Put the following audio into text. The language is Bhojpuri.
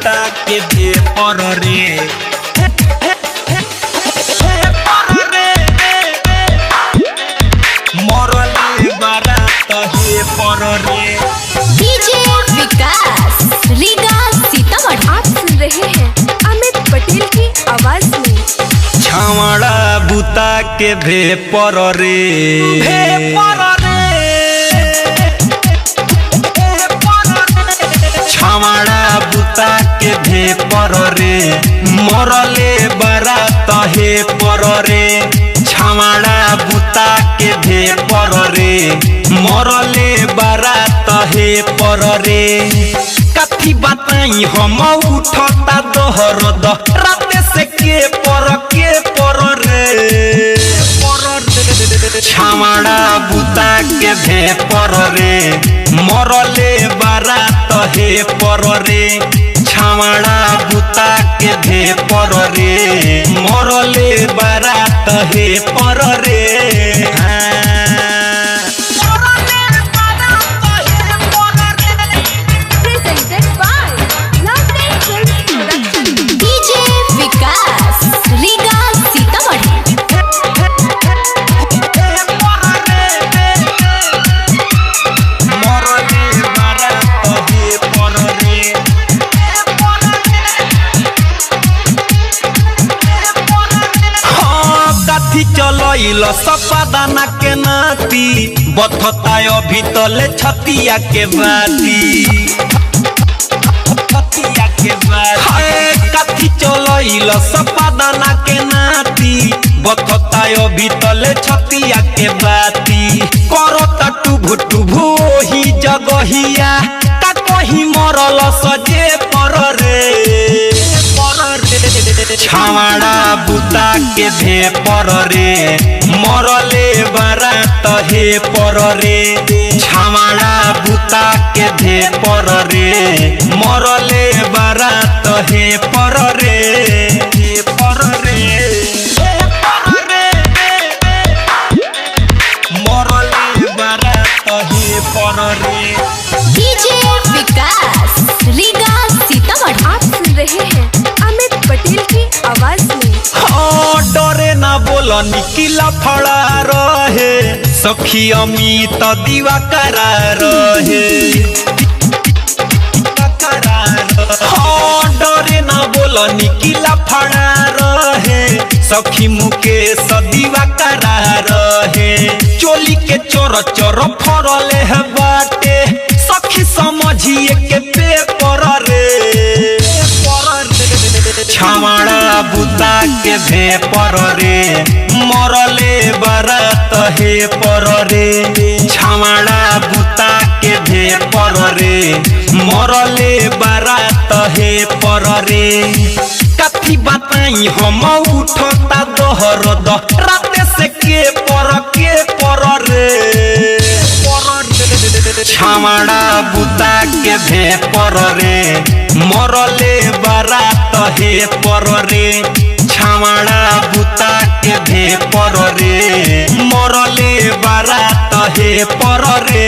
बुता के दे पर रे मरले बारात हे पर रे। डीजे विकास रीगा सीतामढ़ी। आप सुन रहे हैं अमित पटेल की आवाज में। छावड़ा बुता के भे पर रे छावड़ा बुता के भे पर रे मरले बारात हे पर रे छावड़ा बुता के भे पर रे मरले बारात हे पर रे। कथी बताई हम उठता दोहर रात से के पर रे छावड़ा बुता के भे पर रे मरले बारात हे पर रे छावड़ा बुता के भे पर रे मरले बारात हे पर रे। Presented by Lovely Films Production। DJ Vikas Riga Sitamarhi. चल सपादाना के नाती बथता अभी तले छतिया के बाती कथी चल सपादाना के नाती बथता अभी तले छतिया के बाती करता टुभु टुभु ही जगहिया का कहीं मरल सजे पर रे छावड़ा बुता के भे पर रे मरले बारात हे पर रे छावड़ा बुता के भे पर रे मरले बारात हे पर रे मरले बारात हे पर रे। डीजे विकास रीगा सीतामढ़ी। आप सुन रहे हैं अमित पटेल की आवाज में। डरे ना बोल निकिला फड़ा रहे सखी अमित दीवा करा रहे डरे ना बोल निकिला फड़ा रहे सखी मुकेश दीवा करा रहे चोली के चोर चोर फरले है बाटे सखी समझिए के पेपर रे छावड़ा बुता के भे पर रे मरले बारात हे पर रे छावड़ा बुता के भे पर रे मरले बारात हे पर रे। कथी बताई हम उठता दोहर रात से के पर रे छावड़ा बुता के भे पर रे मरले बारात हे पर रे छावड़ा बुता के भे पर रे मरले बारात हे पर रे।